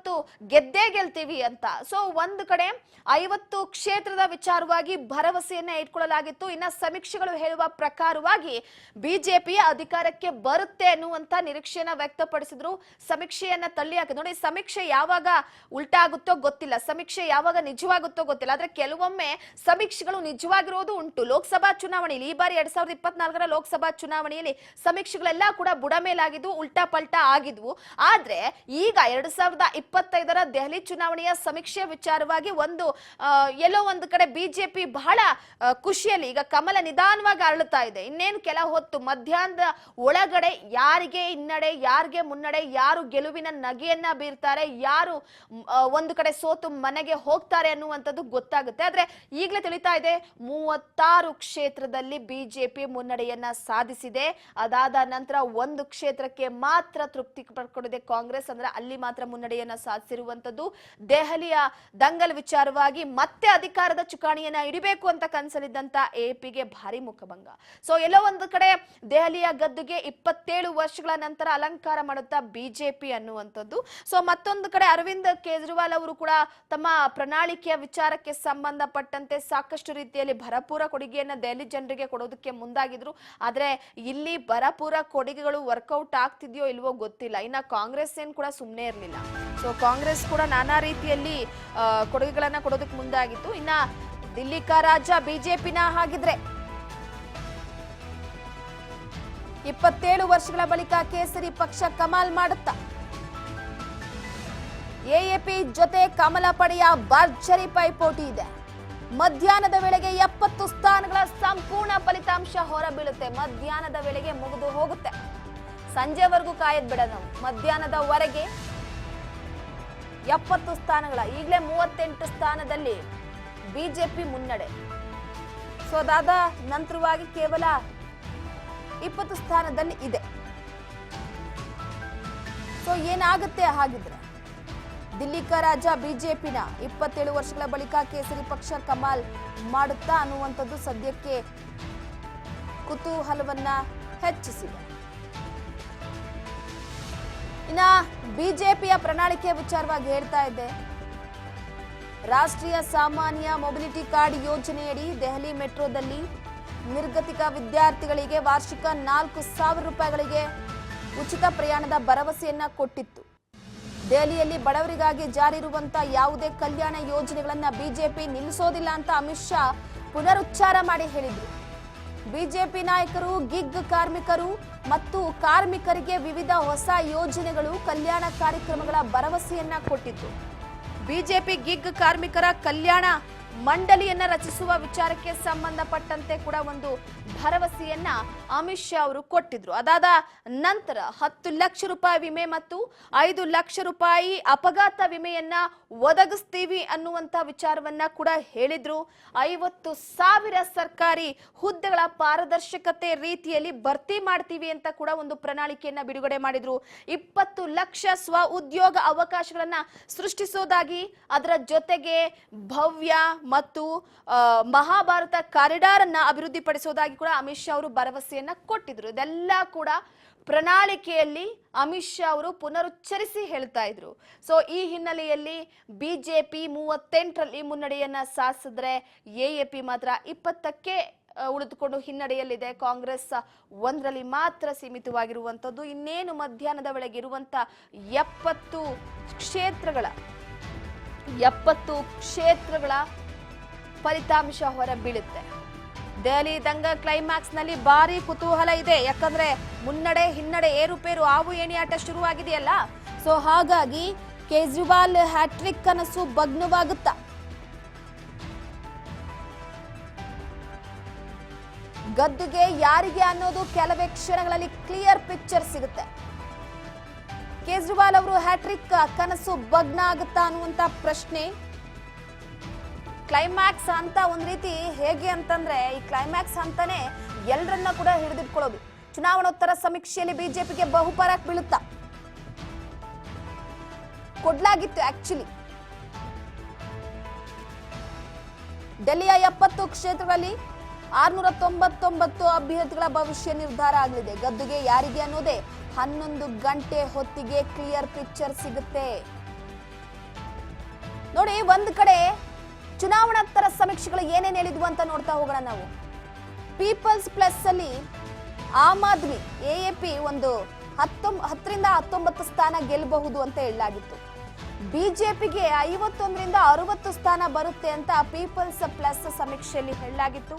ಗೆದ್ದೇ ಗೆಲ್ತೀವಿ ಅಂತ. ಸೊ ಒಂದು ಕಡೆ 50 ಕ್ಷೇತ್ರದ ವಿಚಾರವಾಗಿ ಭರವಸೆಯನ್ನ ಇಟ್ಕೊಳ್ಳಲಾಗಿತ್ತು. ಇನ್ನ ಸಮೀಕ್ಷೆಗಳು ಹೇಳುವ ಪ್ರಕಾರವಾಗಿ ಬಿಜೆಪಿ ಅಧಿಕಾರಕ್ಕೆ ಬರುತ್ತೆ ಅನ್ನುವಂತ ನಿರೀಕ್ಷೆಯನ್ನ ವ್ಯಕ್ತಪಡಿಸಿದ್ರು. ಸಮೀಕ್ಷೆಯನ್ನ ತಳ್ಳಿ ಹಾಕಿ ನೋಡಿ, ಸಮೀಕ್ಷೆ ಯಾವಾಗ ಉಲ್ಟಾ ಆಗುತ್ತೋ ಗೊತ್ತಿಲ್ಲ, ಸಮೀಕ್ಷೆ ಯಾವಾಗ ನಿಜವಾಗುತ್ತೋ ಗೊತ್ತಿಲ್ಲ. ಆದ್ರೆ ಕೆಲವೊಮ್ಮೆ ಸಮೀಕ್ಷೆಗಳು ನಿಜವಾಗಿರೋದು ಉಂಟು. ಲೋಕಸಭಾ ಚುನಾವಣೆಯಲ್ಲಿ ಈ ಬಾರಿ 2024ರ ಲೋಕಸಭಾ ಚುನಾವಣೆಯಲ್ಲಿ ಸಮೀಕ್ಷೆಗಳೆಲ್ಲ ಕೂಡ ಬುಡ ಮೇಲಾಗಿದ್ವು, ಉಲ್ಟಾ ಪಲ್ಟಾ ಆಗಿದ್ವು. ಆದ್ರೆ ಈಗ 2025ರ ದೆಹಲಿ ಚುನಾವಣೆಯ ಸಮೀಕ್ಷೆ ವಿಚಾರವಾಗಿ ಎಲ್ಲೋ ಒಂದು ಕಡೆ ಬಿಜೆಪಿ ಬಹಳ ಖುಷಿಯಲ್ಲಿ ಈಗ ಕಮಲ ನಿಧಾನವಾಗಿ ಅರಳುತ್ತಾ ಇದೆ. ಇನ್ನೇನು ಕೆಲ ಹೊತ್ತು ಮಧ್ಯಾಹ್ನದ ಒಳಗಡೆ ಯಾರಿಗೆ ಹಿನ್ನಡೆ, ಯಾರಿಗೆ ಮುನ್ನಡೆ, ಯಾರು ಗೆಲುವಿನ ನಗೆಯನ್ನ ಬೀರ್ತಾರೆ, ಯಾರು ಒಂದು ಕಡೆ ಸೋತು ಮನೆಗೆ ಹೋಗ್ತಾರೆ ಅನ್ನುವಂಥದ್ದು ಗೊತ್ತಾಗುತ್ತೆ. ಆದ್ರೆ ಈಗಲೇ ತಿಳಿತಾ ಇದೆ 36 ಕ್ಷೇತ್ರದಲ್ಲಿ ಬಿಜೆಪಿ ಮುನ್ನಡೆಯನ್ನ ಸಾಧಿಸಿದೆ. ಅದಾದ ನಂತರ 1 ಕ್ಷೇತ್ರಕ್ಕೆ ಮಾತ್ರ ತೃಪ್ತಿ ಪಡ್ಕೊಂಡಿದೆ ಕಾಂಗ್ರೆಸ್, ಅಂದ್ರೆ ಅಲ್ಲಿ ಮಾತ್ರ ಮುನ್ನಡೆಯನ್ನ ಸಾಧಿಸಿರುವಂತದ್ದು. ದೆಹಲಿಯ ದಂಗಲ್ ವಿಚಾರವಾಗಿ ಮತ್ತೆ ಅಧಿಕಾರದ ಚುಕ್ಕಾಣಿಯನ್ನ ಹಿಡಿಬೇಕು ಅಂತ ಕನಸಲಿದ್ದಂತ ಎಪಿಗೆ ಭಾರಿ ಮುಖಭಂಗ. ಸೊ ಎಲ್ಲೋ ಒಂದು ಕಡೆ ದೆಹಲಿಯ ಗದ್ದುಗೆ 27 ವರ್ಷಗಳ ನಂತರ ಅಲಂಕಾರ ಮಾಡುತ್ತಾ ಬಿಜೆಪಿ ಅನ್ನುವಂಥದ್ದು. ಸೊ ಮತ್ತೊಂದು ಕಡೆ ಅರವಿಂದ್ ಕೇಜ್ರಿವಾಲ್ ಅವರು ಕೂಡ ತಮ್ಮ ಪ್ರಣಾಳಿಕೆಯ ವಿಚಾರಕ್ಕೆ ಸಂಬಂಧಪಟ್ಟಂತೆ ಸಾಕಷ್ಟು ರೀತಿಯಲ್ಲಿ ಭರಪೂರ ಕೊಡುಗೆಯನ್ನ ದೆಹಲಿ ಜನರಿಗೆ ಕೊಡೋದಕ್ಕೆ ಮುಂದಾಗಿದ್ರು. ಆದ್ರೆ ಇಲ್ಲಿ ಭರಪೂರ ಕೊಡುಗೆಗಳು ವರ್ಕೌಟ್ ಆಗ್ತಿದ್ಯೋ ಇಲ್ವೋ ಗೊತ್ತಿಲ್ಲ. ಇನ್ನ ಕಾಂಗ್ರೆಸ್ ಏನ್ ಕೂಡ ಸುಮ್ಮನೆ ಇರಲಿಲ್ಲ. ಸೊ ಕಾಂಗ್ರೆಸ್ ಕೂಡ ನಾನಾ ರೀತಿಯಲ್ಲಿ ಕೊಡುಗೆಗಳನ್ನ ಕೊಡೋದಕ್ಕೆ ಮುಂದಾಗಿತ್ತು. ಇನ್ನ ದಿಲ್ಲಿ ಕಾ ರಾಜ ಬಿಜೆಪಿನ ಹಾಗಿದ್ರೆ 27 ವರ್ಷಗಳ ಬಳಿಕ ಕೇಸರಿ ಪಕ್ಷ ಕಮಾಲ್ ಮಾಡುತ್ತಾ ಎಎಪಿ ಜೊತೆ ಕಮಲ ಪಡೆಯ ಭರ್ಜರಿ ಪೈಪೋಟಿ ಇದೆ. ಮಧ್ಯಾಹ್ನದ ವೇಳೆಗೆ 70 ಸ್ಥಾನಗಳ ಸಂಪೂರ್ಣ ಫಲಿತಾಂಶ ಹೊರಬೀಳುತ್ತೆ. ಮಧ್ಯಾಹ್ನದ ವೇಳೆಗೆ ಮುಗಿದು ಹೋಗುತ್ತೆ, ಸಂಜೆವರೆಗೂ ಕಾಯದ್ ಬಿಡ ನಾವು. ಮಧ್ಯಾಹ್ನದವರೆಗೆ 70 ಸ್ಥಾನಗಳ, ಈಗಲೇ 38 ಸ್ಥಾನದಲ್ಲಿ ಬಿಜೆಪಿ ಮುನ್ನಡೆ. ಸೊ ಅದಾದ ನಂತರವಾಗಿ ಕೇವಲ 20 ಸ್ಥಾನದಲ್ಲಿ ಇದೆ. ಸೊ ಏನಾಗುತ್ತೆ ಹಾಗಿದ್ರೆ ದಿಲ್ಲಿ ಕಾ ರಾಜ ಬಿಜೆಪಿನ 27 ವರ್ಷಗಳ ಬಳಿಕ ಕೇಸರಿ ಪಕ್ಷ ಕಮಾಲ್ ಮಾಡುತ್ತಾ ಅನ್ನುವಂಥದ್ದು ಸದ್ಯಕ್ಕೆ ಕುತೂಹಲವನ್ನ ಹೆಚ್ಚಿಸಿದೆ. ಇನ್ನ ಬಿಜೆಪಿಯ ಪ್ರಣಾಳಿಕೆಯ ವಿಚಾರವಾಗಿ ಹೇಳ್ತಾ ಇದ್ದೆ. ರಾಷ್ಟ್ರೀಯ ಸಾಮಾನ್ಯ ಮೊಬಿಲಿಟಿ ಕಾರ್ಡ್ ಯೋಜನೆಯಡಿ ದೆಹಲಿ ಮೆಟ್ರೋದಲ್ಲಿ ನಿರ್ಗತಿಕ ವಿದ್ಯಾರ್ಥಿಗಳಿಗೆ ವಾರ್ಷಿಕ 4,000 ರೂಪಾಯಿಗಳಿಗೆ ಉಚಿತ ಪ್ರಯಾಣದ ಭರವಸೆಯನ್ನ ಕೊಟ್ಟಿತ್ತು. ದೆಹಲಿಯಲ್ಲಿ ಬಡವರಿಗಾಗಿ ಜಾರಿ ಇರುವಂತಹ ಯಾವುದೇ ಕಲ್ಯಾಣ ಯೋಜನೆಗಳನ್ನ ಬಿಜೆಪಿ ನಿಲ್ಲಿಸೋದಿಲ್ಲ ಅಂತ ಅಮಿತ್ ಶಾ ಪುನರುಚ್ಚಾರ ಮಾಡಿ ಹೇಳಿದ್ರು. ಬಿಜೆಪಿ ನಾಯಕರು ಗಿಗ್ ಕಾರ್ಮಿಕರು ಮತ್ತು ಕಾರ್ಮಿಕರಿಗೆ ವಿವಿಧ ಹೊಸ ಯೋಜನೆಗಳು, ಕಲ್ಯಾಣ ಕಾರ್ಯಕ್ರಮಗಳ ಭರವಸೆಯನ್ನ ಕೊಟ್ಟಿದ್ದು. ಬಿಜೆಪಿ ಗಿಗ್ ಕಾರ್ಮಿಕರ ಕಲ್ಯಾಣ ಮಂಡಳಿಯನ್ನ ರಚಿಸುವ ವಿಚಾರಕ್ಕೆ ಸಂಬಂಧಪಟ್ಟಂತೆ ಕೂಡ ಒಂದು ಭರವಸೆಯನ್ನ ಅಮಿತ್ ಶಾ ಅವರು ಕೊಟ್ಟಿದ್ರು. ಅದಾದ ನಂತರ 10 ಲಕ್ಷ ರೂಪಾಯಿ ವಿಮೆ ಮತ್ತು 5 ಲಕ್ಷ ರೂಪಾಯಿ ಅಪಘಾತ ವಿಮೆಯನ್ನ ಒದಗಿಸ್ತೀವಿ ಅನ್ನುವಂತ ವಿಚಾರವನ್ನ ಕೂಡ ಹೇಳಿದ್ರು. 50,000 ಸರ್ಕಾರಿ ಹುದ್ದೆಗಳ ಪಾರದರ್ಶಕತೆ ರೀತಿಯಲ್ಲಿ ಭರ್ತಿ ಮಾಡ್ತೀವಿ ಅಂತ ಕೂಡ ಒಂದು ಪ್ರಣಾಳಿಕೆಯನ್ನ ಬಿಡುಗಡೆ ಮಾಡಿದ್ರು. 20 ಲಕ್ಷ ಸ್ವ ಉದ್ಯೋಗ ಅವಕಾಶಗಳನ್ನ ಸೃಷ್ಟಿಸೋದಾಗಿ, ಅದರ ಜೊತೆಗೆ ಭವ್ಯ ಮತ್ತು ಮಹಾಭಾರತ ಕಾರಿಡಾರ್ ಅನ್ನ ಅಭಿವೃದ್ಧಿಪಡಿಸೋದಾಗಿ ಕೂಡ ಅಮಿತ್ ಶಾ ಅವರು ಭರವಸೆಯನ್ನ ಕೊಟ್ಟಿದ್ರು. ಇದೆಲ್ಲ ಕೂಡ ಪ್ರಣಾಳಿಕೆಯಲ್ಲಿ ಅಮಿತ್ ಶಾ ಅವರು ಪುನರುಚ್ಚರಿಸಿ ಹೇಳ್ತಾ ಇದ್ರು. ಸೊ ಈ ಹಿನ್ನೆಲೆಯಲ್ಲಿ ಬಿಜೆಪಿ 38ರಲ್ಲಿ ಮುನ್ನಡೆಯನ್ನ ಸಾಧಿಸಿದ್ರೆ ಎಎಪಿ ಮಾತ್ರ 20ಕ್ಕೆ ಉಳಿದುಕೊಂಡು ಹಿನ್ನಡೆಯಲ್ಲಿದೆ. ಕಾಂಗ್ರೆಸ್ 1ರಲ್ಲಿ ಮಾತ್ರ ಸೀಮಿತವಾಗಿರುವಂತದ್ದು. ಇನ್ನೇನು ಮಧ್ಯಾಹ್ನದ ವೇಳೆಗೆ ಇರುವಂತ 70 ಕ್ಷೇತ್ರಗಳ 70 ಕ್ಷೇತ್ರಗಳ ಫಲಿತಾಂಶ ಹೊರಬೀಳುತ್ತೆ. ದೆಹಲಿ ದಂಗ ಕ್ಲೈಮ್ಯಾಕ್ಸ್ ನಲ್ಲಿ ಭಾರಿ ಕುತೂಹಲ ಇದೆ. ಯಾಕಂದ್ರೆ ಮುನ್ನಡೆ ಹಿನ್ನಡೆ ಏರುಪೇರು ಆವು ಏಣಿಯಾಟ ಶುರುವಾಗಿದೆಯಲ್ಲ. ಸೊ ಹಾಗಾಗಿ ಕೇಜ್ರಿವಾಲ್ ಹ್ಯಾಟ್ರಿಕ್ ಕನಸು ಭಗ್ನವಾಗುತ್ತಾ? ಗದ್ದುಗೆ ಯಾರಿಗೆ ಅನ್ನೋದು ಕೆಲವೇ ಕ್ಷಣಗಳಲ್ಲಿ ಕ್ಲಿಯರ್ ಪಿಕ್ಚರ್ ಸಿಗುತ್ತೆ. ಕೇಜ್ರಿವಾಲ್ ಅವರು ಹ್ಯಾಟ್ರಿಕ್ ಕನಸು ಭಗ್ನ ಆಗುತ್ತಾ ಅನ್ನುವಂತ ಪ್ರಶ್ನೆ. ಕ್ಲೈಮ್ಯಾಕ್ಸ್ ಅಂತ ಒಂದ್ ರೀತಿ ಹೇಗೆ ಅಂತಂದ್ರೆ, ಈ ಕ್ಲೈಮ್ಯಾಕ್ಸ್ ಅಂತಾನೆ ಎಲ್ಲರನ್ನ ಕೂಡ ಹಿಡಿದಿಟ್ಕೊಳ್ಳೋದು. ಚುನಾವಣೋತ್ತರ ಸಮೀಕ್ಷೆಯಲ್ಲಿ ಬಿಜೆಪಿಗೆ ಬಹುಪರಾಕ್ ಬೀಳುತ್ತಾ ಕೊಡ್ಲಾಗಿತ್ತು. ಆಕ್ಚುಲಿ ಡೆಲ್ಲಿಯ 70 ಕ್ಷೇತ್ರಗಳಲ್ಲಿ 699 ಅಭ್ಯರ್ಥಿಗಳ ಭವಿಷ್ಯ ನಿರ್ಧಾರ ಆಗಲಿದೆ. ಗದ್ದುಗೆ ಯಾರಿಗೆ ಅನ್ನೋದೇ 11 ಗಂಟೆ ಹೊತ್ತಿಗೆ ಕ್ಲಿಯರ್ ಪಿಕ್ಚರ್ ಸಿಗುತ್ತೆ. ನೋಡಿ, ಒಂದ್ ಕಡೆ ಚುನಾವಣೋತ್ತರ ಸಮೀಕ್ಷೆಗಳು ಏನೇನು ಹೇಳಿದ್ವು ಅಂತ ನೋಡ್ತಾ ಹೋಗೋಣ ನಾವು. ಪೀಪಲ್ಸ್ ಪ್ಲಸ್ ಅಲ್ಲಿ ಆಮ್ ಆದ್ಮಿ ಎಎಪಿ ಒಂದು 10ರಿಂದ 19 ಸ್ಥಾನ ಗೆಲ್ಲಬಹುದು ಅಂತ ಹೇಳಲಾಗಿತ್ತು. ಬಿಜೆಪಿಗೆ 51ರಿಂದ 60 ಸ್ಥಾನ ಬರುತ್ತೆ ಅಂತ ಪೀಪಲ್ಸ್ ಪ್ಲಸ್ ಸಮೀಕ್ಷೆಯಲ್ಲಿ ಹೇಳಲಾಗಿತ್ತು.